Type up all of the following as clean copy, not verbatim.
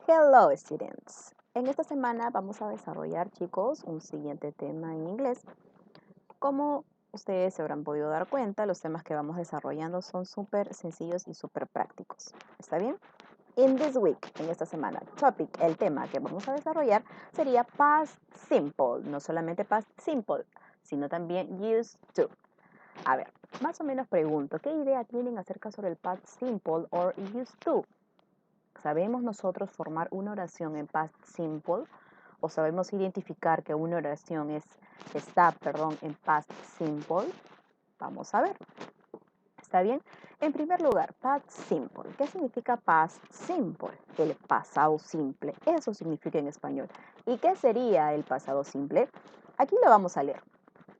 Hello, students. En esta semana vamos a desarrollar, chicos, un siguiente tema en inglés. Como ustedes se habrán podido dar cuenta, los temas que vamos desarrollando son súper sencillos y súper prácticos. ¿Está bien? In this week, en esta semana, el tema que vamos a desarrollar sería past simple. No solamente past simple, sino también used to. A ver, más o menos pregunto, ¿qué idea tienen acerca sobre el past simple or used to? ¿Sabemos nosotros formar una oración en past simple? ¿O sabemos identificar que una oración está en past simple? Vamos a ver. ¿Está bien? En primer lugar, past simple. ¿Qué significa past simple? El pasado simple. Eso significa en español. ¿Y qué sería el pasado simple? Aquí lo vamos a leer.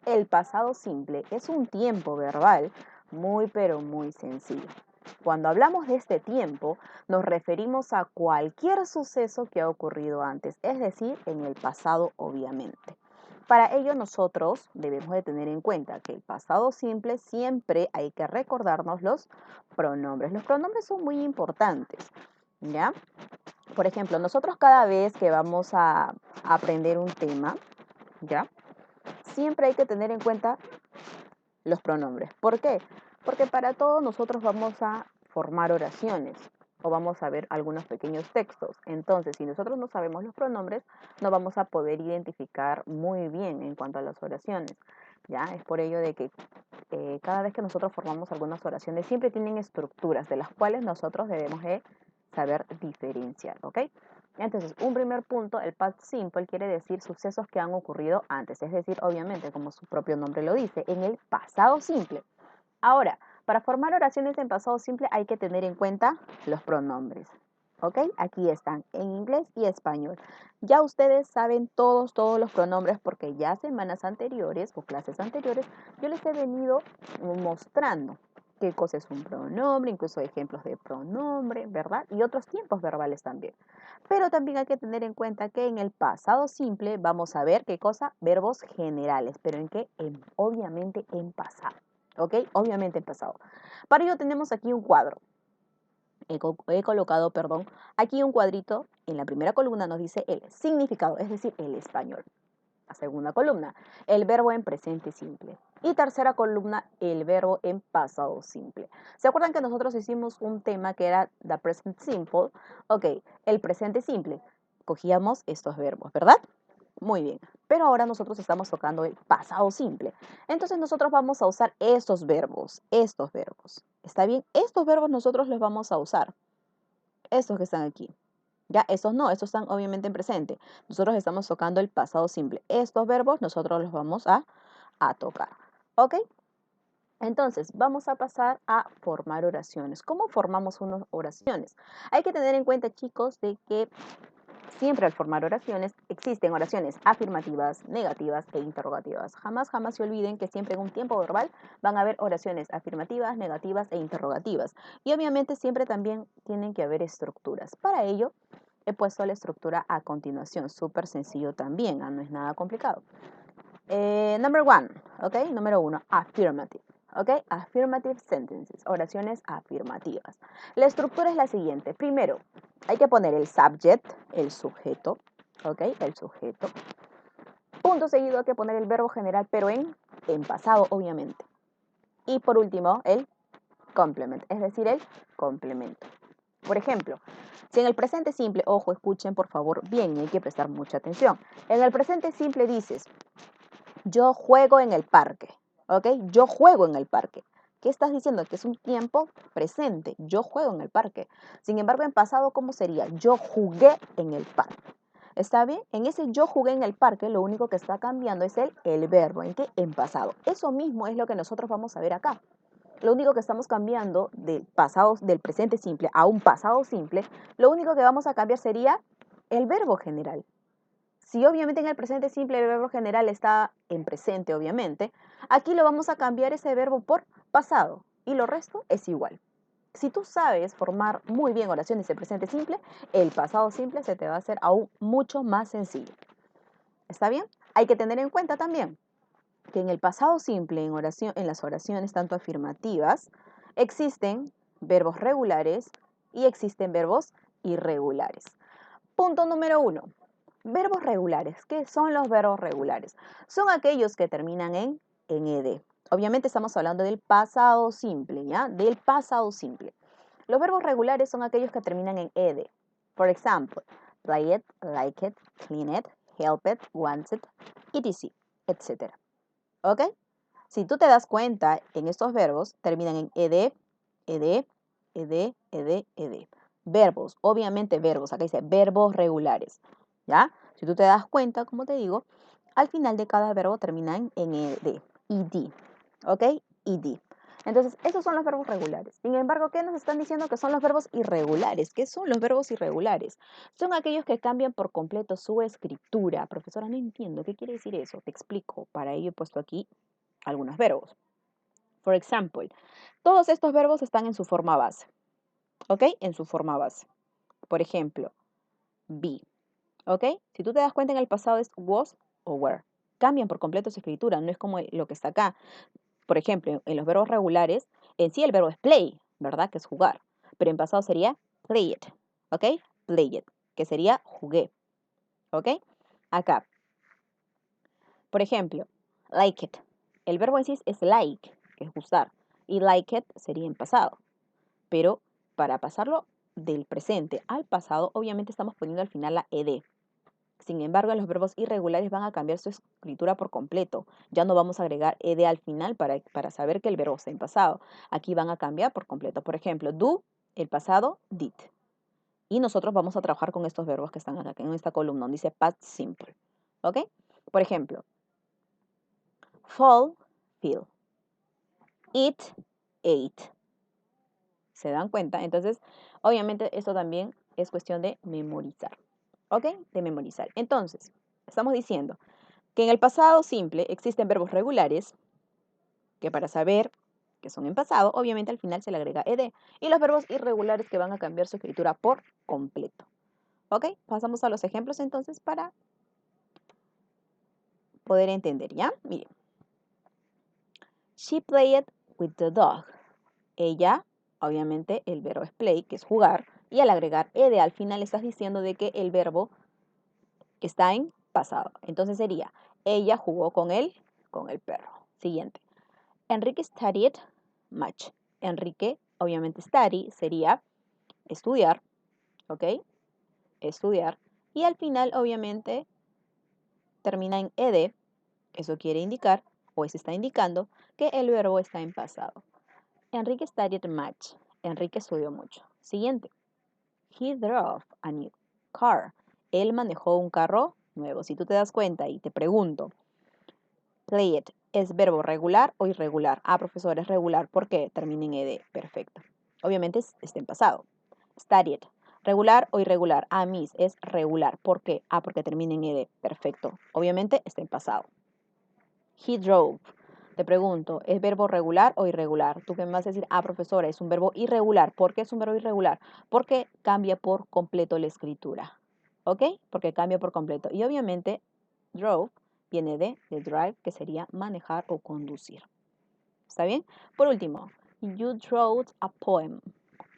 El pasado simple es un tiempo verbal muy pero muy sencillo. Cuando hablamos de este tiempo, nos referimos a cualquier suceso que ha ocurrido antes, es decir, en el pasado obviamente. Para ello nosotros debemos de tener en cuenta que el pasado simple siempre hay que recordarnos los pronombres. Los pronombres son muy importantes, ¿ya? Por ejemplo, nosotros cada vez que vamos a aprender un tema, ¿ya? Siempre hay que tener en cuenta los pronombres. ¿Por qué? Porque para todos nosotros vamos a formar oraciones o vamos a ver algunos pequeños textos. Entonces, si nosotros no sabemos los pronombres, no vamos a poder identificar muy bien en cuanto a las oraciones. ¿Ya? Es por ello de que cada vez que nosotros formamos algunas oraciones, siempre tienen estructuras de las cuales nosotros debemos de saber diferenciar, ¿ok? Entonces, un primer punto, el past simple quiere decir sucesos que han ocurrido antes, es decir, obviamente, como su propio nombre lo dice, en el pasado simple. Ahora, para formar oraciones en pasado simple hay que tener en cuenta los pronombres, ¿ok? Aquí están, en inglés y español. Ya ustedes saben todos los pronombres porque ya semanas anteriores o clases anteriores yo les he venido mostrando qué cosa es un pronombre, incluso ejemplos de pronombre, ¿verdad? Y otros tiempos verbales también. Pero también hay que tener en cuenta que en el pasado simple vamos a ver qué cosa, verbos generales, pero en qué, obviamente en pasado, ¿ok? Obviamente en pasado. Para ello tenemos aquí un cuadro. He colocado, aquí un cuadrito. En la primera columna nos dice el significado, es decir, el español. La segunda columna, el verbo en presente simple. Y tercera columna, el verbo en pasado simple. ¿Se acuerdan que nosotros hicimos un tema que era the present simple? Ok, el presente simple. Cogíamos estos verbos, ¿verdad? Muy bien. Pero ahora nosotros estamos tocando el pasado simple. Entonces nosotros vamos a usar estos verbos, estos verbos. ¿Está bien? Estos verbos nosotros los vamos a usar. Estos que están aquí. Ya, estos no, estos están obviamente en presente. Nosotros estamos tocando el pasado simple. Estos verbos nosotros los vamos a tocar. ¿Ok? Entonces, vamos a pasar a formar oraciones. ¿Cómo formamos unas oraciones? Hay que tener en cuenta, chicos, de que siempre al formar oraciones existen oraciones afirmativas, negativas e interrogativas. Jamás se olviden que siempre en un tiempo verbal van a haber oraciones afirmativas, negativas e interrogativas. Y obviamente siempre también tienen que haber estructuras. Para ello, he puesto la estructura a continuación. Súper sencillo también, no es nada complicado. Number one, ¿ok? Número uno, affirmative. ¿Ok? Affirmative sentences, oraciones afirmativas. La estructura es la siguiente. Primero, hay que poner el subject, el sujeto, ¿ok? El sujeto. Punto seguido hay que poner el verbo general, pero en pasado, obviamente. Y por último, el complement, es decir, el complemento. Por ejemplo, si en el presente simple, ojo, escuchen por favor bien, hay que prestar mucha atención. En el presente simple dices, yo juego en el parque, ¿ok? Yo juego en el parque. ¿Qué estás diciendo? Que es un tiempo presente. Yo juego en el parque. Sin embargo, en pasado, ¿cómo sería? Yo jugué en el parque. ¿Está bien? En ese yo jugué en el parque, lo único que está cambiando es el verbo. ¿En qué? En pasado. Eso mismo es lo que nosotros vamos a ver acá. Lo único que estamos cambiando del presente simple a un pasado simple, lo único que vamos a cambiar sería el verbo general. Si obviamente en el presente simple el verbo general está en presente, obviamente, aquí lo vamos a cambiar ese verbo por pasado y lo resto es igual. Si tú sabes formar muy bien oraciones de presente simple, el pasado simple se te va a hacer aún mucho más sencillo. ¿Está bien? Hay que tener en cuenta también que en el pasado simple, en las oraciones tanto afirmativas, existen verbos regulares y existen verbos irregulares. Punto número 1. Verbos regulares. ¿Qué son los verbos regulares? Son aquellos que terminan en ed. Obviamente estamos hablando del pasado simple, ¿ya? Del pasado simple. Los verbos regulares son aquellos que terminan en ed. Por ejemplo, play it, like it, clean it, help it, want it, etc. etc. ¿Ok? Si tú te das cuenta, en estos verbos terminan en ed, ed, ed, ed, ed. Verbos, obviamente verbos, acá dice verbos regulares, ¿ya? Si tú te das cuenta, como te digo, al final de cada verbo terminan en ed, ed, ¿ok? Ed. Entonces, esos son los verbos regulares. Sin embargo, ¿qué nos están diciendo que son los verbos irregulares? ¿Qué son los verbos irregulares? Son aquellos que cambian por completo su escritura. Profesora, no entiendo, ¿qué quiere decir eso? Te explico. Para ello he puesto aquí algunos verbos. For example, todos estos verbos están en su forma base. ¿Ok? En su forma base. Por ejemplo, be. ¿Ok? Si tú te das cuenta, en el pasado es was o were. Cambian por completo su escritura, no es como lo que está acá. Por ejemplo, en los verbos regulares, en sí el verbo es play, ¿verdad? Que es jugar. Pero en pasado sería play it. ¿Ok? Play it, que sería jugué. ¿Ok? Acá. Por ejemplo, like it. El verbo en sí es like, que es gustar. Y like it sería en pasado. Pero para pasarlo del presente al pasado, obviamente estamos poniendo al final la ed. Sin embargo, los verbos irregulares van a cambiar su escritura por completo. Ya no vamos a agregar ed al final para saber que el verbo está en pasado. Aquí van a cambiar por completo. Por ejemplo, do, el pasado, did. Y nosotros vamos a trabajar con estos verbos que están acá, en esta columna, donde dice past simple. ¿Ok? Por ejemplo, fall, feel. Eat, ate. ¿Se dan cuenta? Entonces, obviamente, esto también es cuestión de memorizar. ¿Ok? De memorizar. Entonces, estamos diciendo que en el pasado simple existen verbos regulares que para saber que son en pasado, obviamente al final se le agrega ed. Y los verbos irregulares que van a cambiar su escritura por completo. ¿Ok? Pasamos a los ejemplos entonces para poder entender, ¿ya? Miren. She played with the dog. Ella, obviamente el verbo es play, que es jugar, y al agregar ed al final estás diciendo de que el verbo está en pasado. Entonces sería, ella jugó con el perro. Siguiente. Enrique studied much. Enrique, obviamente study sería estudiar, ¿ok? Estudiar. Y al final, obviamente, termina en ed. Eso quiere indicar, o eso está indicando, que el verbo está en pasado. Enrique studied much. Enrique estudió mucho. Siguiente. He drove a new car. Él manejó un carro nuevo. Si tú te das cuenta y te pregunto, play it, ¿es verbo regular o irregular? Ah, profesor, es regular. ¿Por qué? Termina en ed. Perfecto. Obviamente está en pasado. Studied. ¿Regular o irregular? Ah, miss, es regular. ¿Por qué? Ah, porque termina en ed. Perfecto. Obviamente está en pasado. He drove. Te pregunto, ¿es verbo regular o irregular? Tú que me vas a decir, ah, profesora, es un verbo irregular. ¿Por qué es un verbo irregular? Porque cambia por completo la escritura. ¿Ok? Porque cambia por completo. Y obviamente, drove viene de drive, que sería manejar o conducir. ¿Está bien? Por último, you wrote a poem.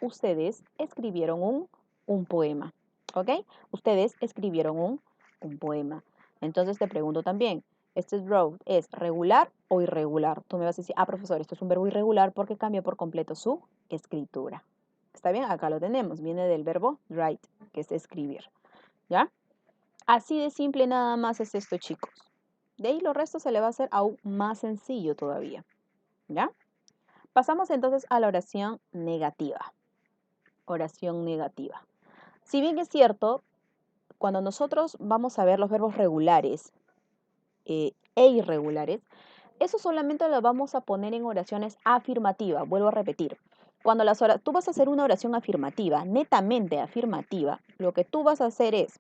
Ustedes escribieron un poema. ¿Ok? Ustedes escribieron un poema. Entonces te pregunto también, ¿este wrote es regular o irregular? Tú me vas a decir, ah, profesor, esto es un verbo irregular porque cambia por completo su escritura. ¿Está bien? Acá lo tenemos. Viene del verbo write, que es escribir. ¿Ya? Así de simple nada más es esto, chicos. De ahí lo resto se le va a hacer aún más sencillo todavía. ¿Ya? Pasamos entonces a la oración negativa. Oración negativa. Si bien es cierto, cuando nosotros vamos a ver los verbos regulares e irregulares, eso solamente lo vamos a poner en oraciones afirmativas. Vuelvo a repetir. Cuando tú vas a hacer una oración afirmativa, netamente afirmativa, lo que tú vas a hacer es,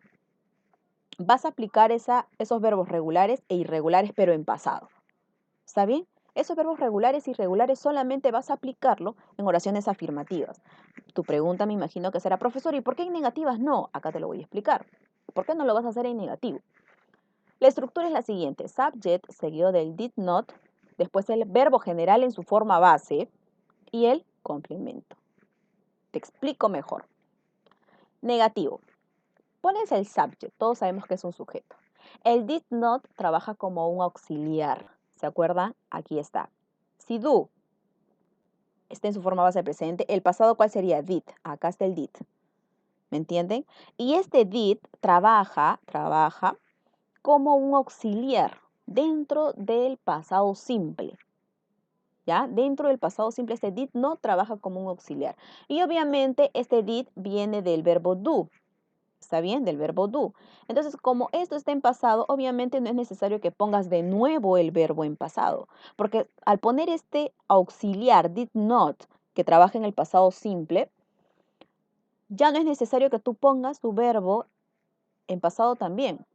vas a aplicar esos verbos regulares e irregulares, pero en pasado. ¿Está bien? Esos verbos regulares e irregulares solamente vas a aplicarlo en oraciones afirmativas. Tu pregunta me imagino que será, profesor, ¿y por qué en negativas no? Acá te lo voy a explicar. ¿Por qué no lo vas a hacer en negativo? La estructura es la siguiente. Subject seguido del did not, después el verbo general en su forma base y el complemento. Te explico mejor. Negativo. Pones el subject, todos sabemos que es un sujeto. El did not trabaja como un auxiliar. ¿Se acuerdan? Aquí está. Si do está en su forma base presente, el pasado, ¿cuál sería? Did. Acá está el did. ¿Me entienden? Y este did trabaja como un auxiliar dentro del pasado simple. ¿Ya? Dentro del pasado simple, este did no trabaja como un auxiliar. Y obviamente este did viene del verbo do. ¿Está bien? Del verbo do. Entonces, como esto está en pasado, obviamente no es necesario que pongas de nuevo el verbo en pasado. Porque al poner este auxiliar, did not, que trabaja en el pasado simple, ya no es necesario que tú pongas tu verbo en pasado también.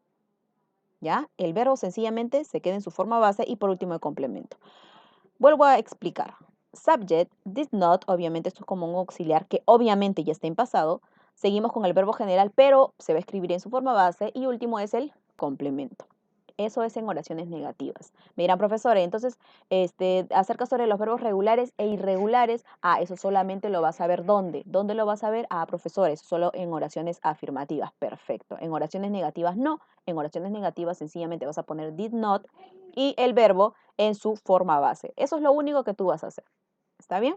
¿Ya? El verbo sencillamente se queda en su forma base y por último el complemento. Vuelvo a explicar. Subject, did not, obviamente esto es como un auxiliar que obviamente ya está en pasado. Seguimos con el verbo general, pero se va a escribir en su forma base. Y último es el complemento. Eso es en oraciones negativas. Me dirán, profesora, entonces, acerca sobre los verbos regulares e irregulares, eso solamente lo vas a ver ¿dónde? ¿Dónde lo vas a ver? Profesores, solo en oraciones afirmativas. Perfecto. En oraciones negativas no. En oraciones negativas sencillamente vas a poner did not y el verbo en su forma base. Eso es lo único que tú vas a hacer. ¿Está bien?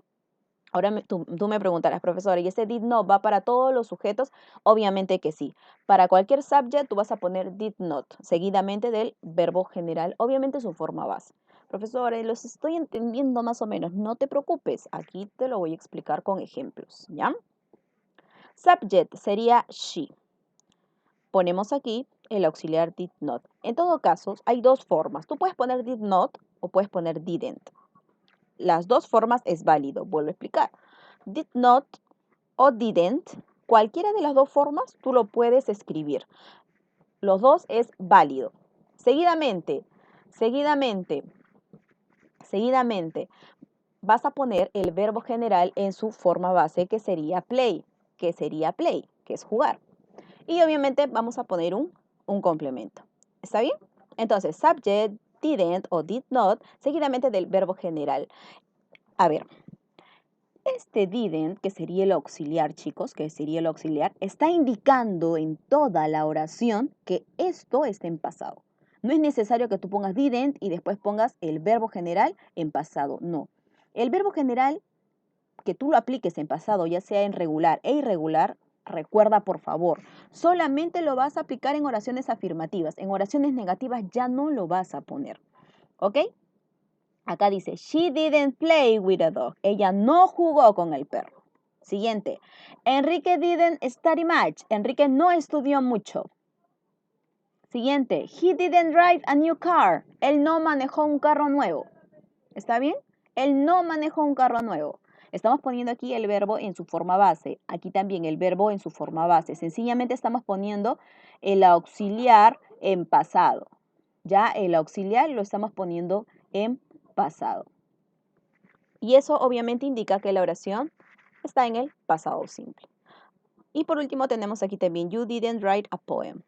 Ahora tú me preguntarás, profesora, ¿y ese did not va para todos los sujetos? Obviamente que sí. Para cualquier subject tú vas a poner did not, seguidamente del verbo general, obviamente su forma base. Profesora, los estoy entendiendo más o menos, no te preocupes, aquí te lo voy a explicar con ejemplos, ¿ya? Subject sería she. Ponemos aquí el auxiliar did not. En todo caso, hay dos formas. Tú puedes poner did not o puedes poner didn't. Las dos formas es válido, vuelvo a explicar. Did not o didn't, cualquiera de las dos formas tú lo puedes escribir. Los dos es válido. Seguidamente, vas a poner el verbo general en su forma base que sería play, que es jugar. Y obviamente vamos a poner un complemento. ¿Está bien? Entonces, subject, didn't o did not, seguidamente del verbo general. A ver, este didn't, que sería el auxiliar, chicos, que sería el auxiliar, está indicando en toda la oración que esto está en pasado. No es necesario que tú pongas didn't y después pongas el verbo general en pasado, no. El verbo general, que tú lo apliques en pasado, ya sea en regular e irregular, recuerda por favor, solamente lo vas a aplicar en oraciones afirmativas. En oraciones negativas ya no lo vas a poner, ¿ok? Acá dice, she didn't play with a dog. Ella no jugó con el perro. Siguiente, Enrique didn't study much. Enrique no estudió mucho. Siguiente, he didn't drive a new car. Él no manejó un carro nuevo. ¿Está bien? Él no manejó un carro nuevo. Estamos poniendo aquí el verbo en su forma base. Aquí también el verbo en su forma base. Sencillamente estamos poniendo el auxiliar en pasado. Ya el auxiliar lo estamos poniendo en pasado. Y eso obviamente indica que la oración está en el pasado simple. Y por último tenemos aquí también, you didn't write a poem.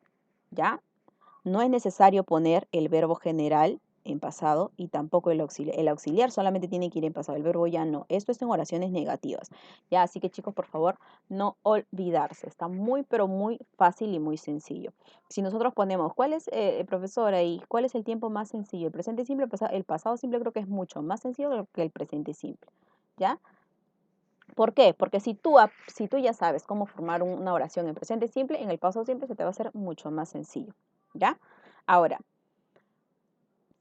¿Ya? No es necesario poner el verbo general en pasado y tampoco el auxiliar. El auxiliar solamente tiene que ir en pasado, el verbo ya no. Esto es en oraciones negativas. Ya, así que chicos, por favor, no olvidarse. Está muy, pero muy fácil y muy sencillo. Si nosotros ponemos, ¿cuál es, profesora, y cuál es el tiempo más sencillo? ¿El presente simple o el pasado simple? Creo que es mucho más sencillo que el presente simple. ¿Ya? ¿Por qué? Porque si tú ya sabes cómo formar una oración en presente simple, en el pasado simple se te va a hacer mucho más sencillo. ¿Ya? Ahora,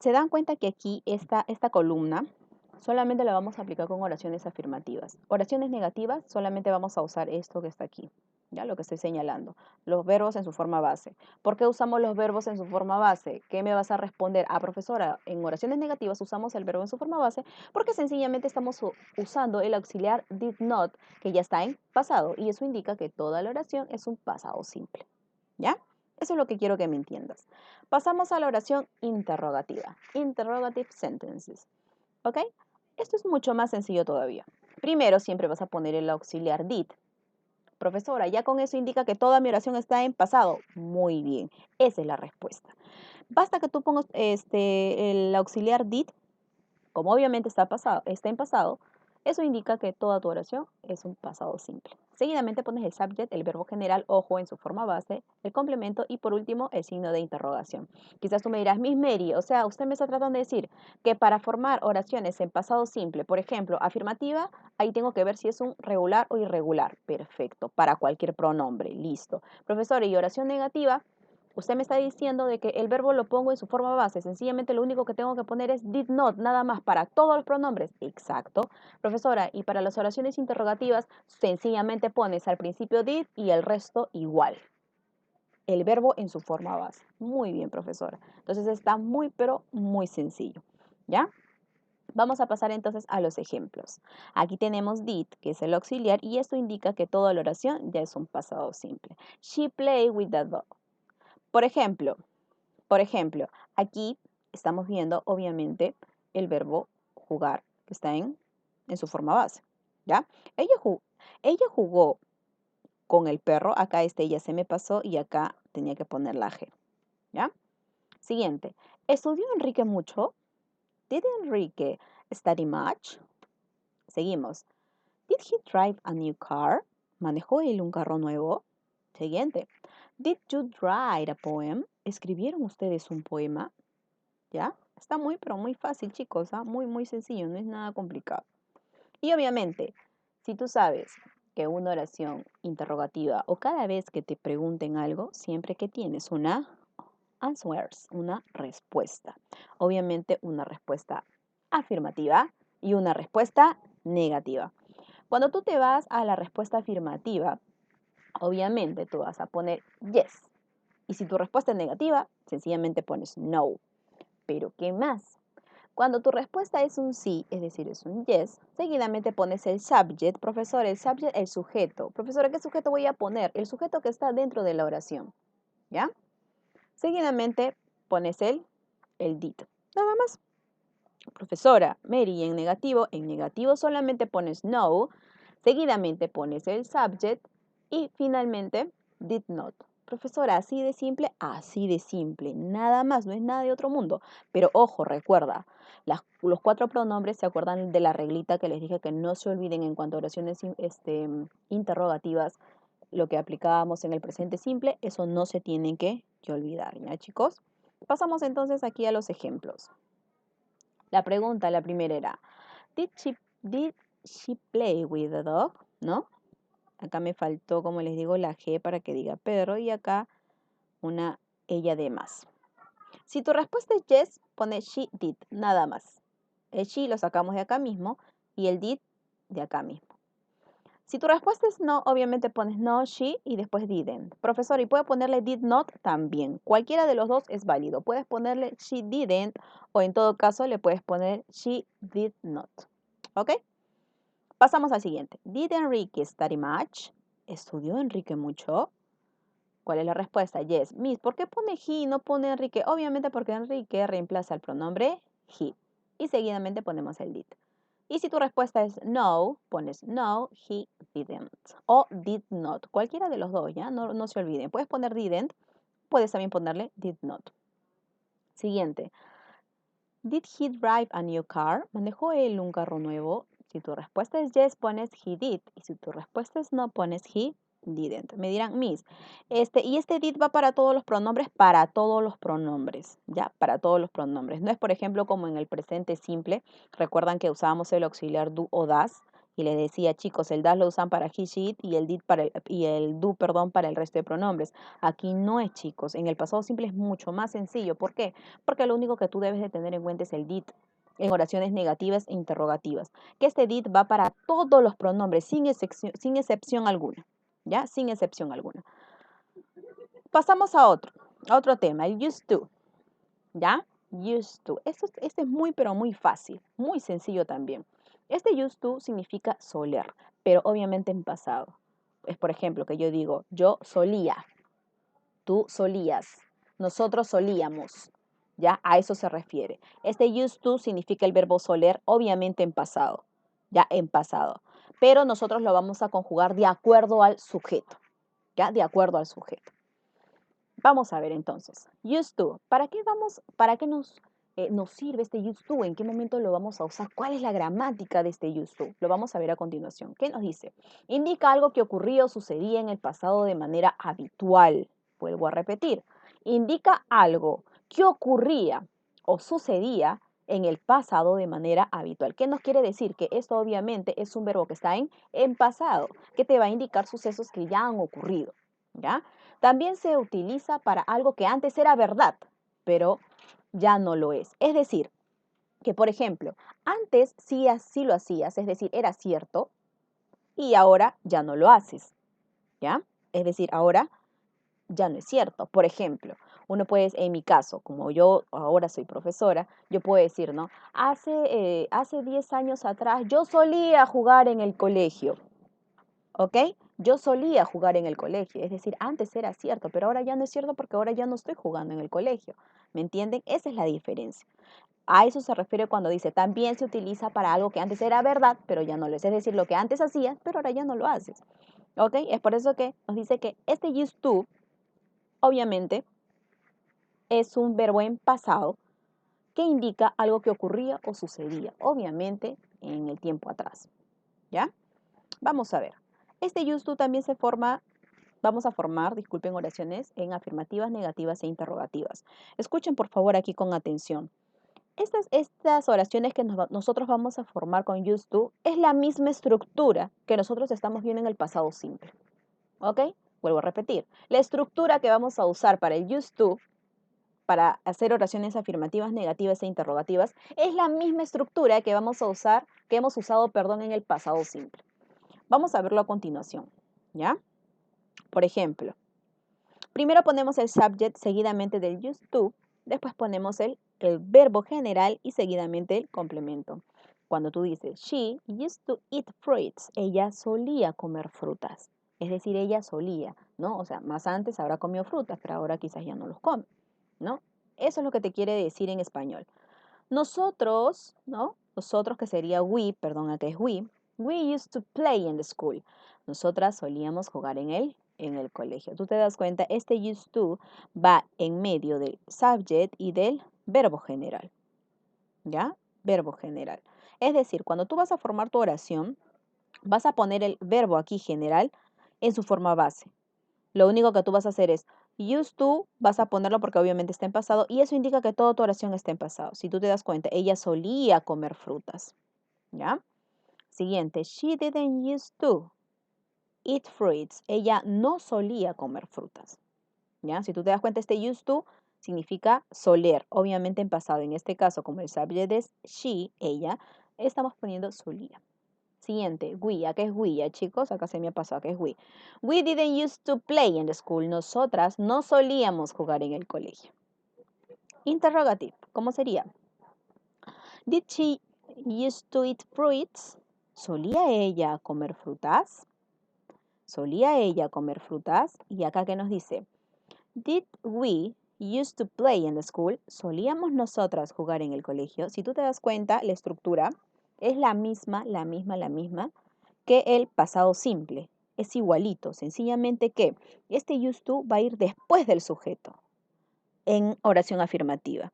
se dan cuenta que aquí esta columna solamente la vamos a aplicar con oraciones afirmativas. Oraciones negativas solamente vamos a usar esto que está aquí, ¿ya? Lo que estoy señalando, los verbos en su forma base. ¿Por qué usamos los verbos en su forma base? ¿Qué me vas a responder? Profesora, en oraciones negativas usamos el verbo en su forma base porque sencillamente estamos usando el auxiliar did not, que ya está en pasado, y eso indica que toda la oración es un pasado simple, ¿ya? Eso es lo que quiero que me entiendas. Pasamos a la oración interrogativa. Interrogative sentences. ¿Ok? Esto es mucho más sencillo todavía. Primero, siempre vas a poner el auxiliar did. Profesora, ya con eso indica que toda mi oración está en pasado. Muy bien, esa es la respuesta. Basta que tú pongas el auxiliar did, como obviamente está en pasado, Eso indica que toda tu oración es un pasado simple. Seguidamente pones el subject, el verbo general, ojo, en su forma base, el complemento y por último el signo de interrogación. Quizás tú me dirás, Miss Mary, o sea, usted me está tratando de decir que para formar oraciones en pasado simple, por ejemplo, afirmativa, ahí tengo que ver si es un regular o irregular. Perfecto, para cualquier pronombre, listo. Profesor, ¿y oración negativa? Usted me está diciendo de que el verbo lo pongo en su forma base. Sencillamente lo único que tengo que poner es did not, nada más para todos los pronombres. Exacto. Profesora, y para las oraciones interrogativas, sencillamente pones al principio did y el resto igual. El verbo en su forma base. Muy bien, profesora. Entonces está muy, pero muy sencillo. ¿Ya? Vamos a pasar entonces a los ejemplos. Aquí tenemos did, que es el auxiliar, y esto indica que toda la oración ya es un pasado simple. She played with the dog. Por ejemplo, aquí estamos viendo obviamente el verbo jugar, que está en su forma base, ¿ya? Ella jugó con el perro, acá ella se me pasó y acá tenía que poner la G, ¿ya? Siguiente, ¿estudió Enrique mucho? Did Enrique study much? Seguimos. Did he drive a new car? ¿Manejó él un carro nuevo? Siguiente. Did you write a poem? ¿Escribieron ustedes un poema? ¿Ya? Está muy, pero muy fácil, chicos, ¿ah? Muy, muy sencillo, no es nada complicado. Y obviamente, si tú sabes que una oración interrogativa o cada vez que te pregunten algo, siempre que tienes una answers, una respuesta. Obviamente una respuesta afirmativa y una respuesta negativa. Cuando tú te vas a la respuesta afirmativa, obviamente tú vas a poner yes. Y si tu respuesta es negativa, sencillamente pones no. Pero ¿qué más? Cuando tu respuesta es un sí, es decir, es un yes, seguidamente pones el subject. Profesor, el subject, el sujeto. Profesora, ¿qué sujeto voy a poner? El sujeto que está dentro de la oración. ¿Ya? Seguidamente pones el did. Nada más. Profesora, Mary, en negativo solamente pones no. Seguidamente pones el subject y finalmente did not. Profesora, así de simple, nada más, no es nada de otro mundo. Pero ojo, recuerda, los 4 pronombres se acuerdan de la reglita que les dije que no se olviden en cuanto a oraciones interrogativas, lo que aplicábamos en el presente simple, eso no se tienen que olvidar, ¿ya chicos? Pasamos entonces aquí a los ejemplos. La pregunta, la primera era, did she play with the dog? ¿No? Acá me faltó, como les digo, la G para que diga Pedro y acá una ella de más. Si tu respuesta es yes, pone she did, nada más. El she lo sacamos de acá mismo y el did de acá mismo. Si tu respuesta es no, obviamente pones no, she y después didn't. Profesor, ¿y puede ponerle did not? También. Cualquiera de los dos es válido. Puedes ponerle she didn't o en todo caso le puedes poner she did not. ¿Ok? Pasamos al siguiente. Did Enrique study much? ¿Estudió Enrique mucho? ¿Cuál es la respuesta? Yes. Miss, ¿por qué pone he y no pone Enrique? Obviamente porque Enrique reemplaza el pronombre he. Y seguidamente ponemos el did. Y si tu respuesta es no, pones no, he didn't. O did not. Cualquiera de los dos, ¿ya? No se olviden. Puedes poner didn't, puedes también ponerle did not. Siguiente. Did he drive a new car? ¿Manejó él un carro nuevo? Si tu respuesta es yes, pones he did. Y si tu respuesta es no, pones he didn't. Me dirán, Miss, y este did va para todos los pronombres, ¿ya? Para todos los pronombres. No es, por ejemplo, como en el presente simple. Recuerdan que usábamos el auxiliar do o das. Y les decía, chicos, el das lo usan para he, she, it y el did do, para el resto de pronombres. Aquí no es, chicos. En el pasado simple es mucho más sencillo. ¿Por qué? Porque lo único que tú debes de tener en cuenta es el did en oraciones negativas e interrogativas. Que este did va para todos los pronombres, sin excepción alguna. ¿Ya? Sin excepción alguna. Pasamos a otro tema, el used to. ¿Ya? Used to. Este es muy, pero muy fácil. Muy sencillo también. Este used to significa soler, pero obviamente en pasado. Es, por ejemplo, que yo digo, yo solía, tú solías, nosotros solíamos. ¿Ya? A eso se refiere. Este used to significa el verbo soler, obviamente en pasado. Ya, en pasado. Pero nosotros lo vamos a conjugar de acuerdo al sujeto. ¿Ya? De acuerdo al sujeto. Vamos a ver entonces. Used to. ¿Para qué nos nos sirve este used to? ¿En qué momento lo vamos a usar? ¿Cuál es la gramática de este used to? Lo vamos a ver a continuación. ¿Qué nos dice? Indica algo que ocurría o sucedía en el pasado de manera habitual. Vuelvo a repetir. Indica algo que ocurría o sucedía en el pasado de manera habitual. ¿Qué nos quiere decir? Que esto obviamente es un verbo que está en pasado, que te va a indicar sucesos que ya han ocurrido. ¿Ya? También se utiliza para algo que antes era verdad, pero ya no lo es. Es decir, que por ejemplo, antes sí así lo hacías, es decir, era cierto, y ahora ya no lo haces, ¿ya? Es decir, ahora ya no es cierto. Por ejemplo, uno puede, en mi caso, como yo ahora soy profesora, yo puedo decir, ¿no? Hace 10 años atrás yo solía jugar en el colegio, ¿ok? Yo solía jugar en el colegio, es decir, antes era cierto, pero ahora ya no es cierto porque ahora ya no estoy jugando en el colegio. ¿Me entienden? Esa es la diferencia. A eso se refiere cuando dice, también se utiliza para algo que antes era verdad, pero ya no lo es. Es decir, lo que antes hacías, pero ahora ya no lo haces. ¿Ok? Es por eso que nos dice que este used to, obviamente, es un verbo en pasado que indica algo que ocurría o sucedía, obviamente, en el tiempo atrás. ¿Ya? Vamos a ver. Este used to también se forma, vamos a formar, disculpen, oraciones en afirmativas, negativas e interrogativas. Escuchen por favor aquí con atención. Estas oraciones que nosotros vamos a formar con used to es la misma estructura que nosotros estamos viendo en el pasado simple. ¿Ok? Vuelvo a repetir. La estructura que vamos a usar para el used to, para hacer oraciones afirmativas, negativas e interrogativas, es la misma estructura que vamos a usar, que hemos usado, perdón, en el pasado simple. Vamos a verlo a continuación. ¿Ya? Por ejemplo, primero ponemos el subject seguidamente del used to, después ponemos el verbo general y seguidamente el complemento. Cuando tú dices, she used to eat fruits, ella solía comer frutas. Es decir, ella solía, ¿no? O sea, más antes habrá comido frutas, pero ahora quizás ya no los come, ¿no? Eso es lo que te quiere decir en español. Nosotros, ¿no? Nosotros, que sería we, perdón, acá es we used to play in the school. Nosotras solíamos jugar en el colegio. Tú te das cuenta, este used to va en medio del subject y del verbo general. ¿Ya? Verbo general. Es decir, cuando tú vas a formar tu oración, vas a poner el verbo aquí general en su forma base. Lo único que tú vas a hacer es used to, vas a ponerlo porque obviamente está en pasado y eso indica que toda tu oración está en pasado. Si tú te das cuenta, ella solía comer frutas. ¿Ya? Siguiente, she didn't used to eat fruits. Ella no solía comer frutas. ¿Ya? Si tú te das cuenta, este used to significa soler, obviamente en pasado. En este caso, como el subject es she, ella, estamos poniendo solía. Siguiente, we. Acá es we, ¿ya, chicos? Acá se me ha pasado, acá es we. We didn't used to play in the school. Nosotras no solíamos jugar en el colegio. Interrogative, ¿cómo sería? Did she used to eat fruits? ¿Solía ella comer frutas? ¿Solía ella comer frutas? Y acá, ¿qué nos dice? Did we used to play in the school? ¿Solíamos nosotras jugar en el colegio? Si tú te das cuenta, la estructura es la misma que el pasado simple. Es igualito, sencillamente que este used to va a ir después del sujeto en oración afirmativa.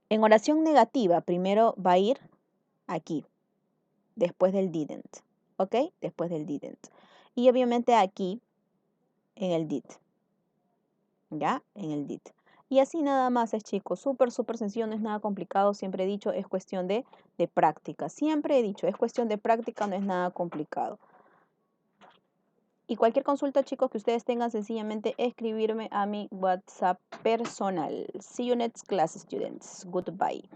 En oración negativa, primero va a ir aquí, después del didn't, ¿ok? Después del didn't. Y obviamente aquí en el did, ¿ya? En el did. Y así nada más es, chicos, súper sencillo, no es nada complicado, siempre he dicho, es cuestión de práctica. Siempre he dicho, es cuestión de práctica, no es nada complicado. Y cualquier consulta, chicos, que ustedes tengan, sencillamente escribirme a mi WhatsApp personal. See you next class, students. Goodbye.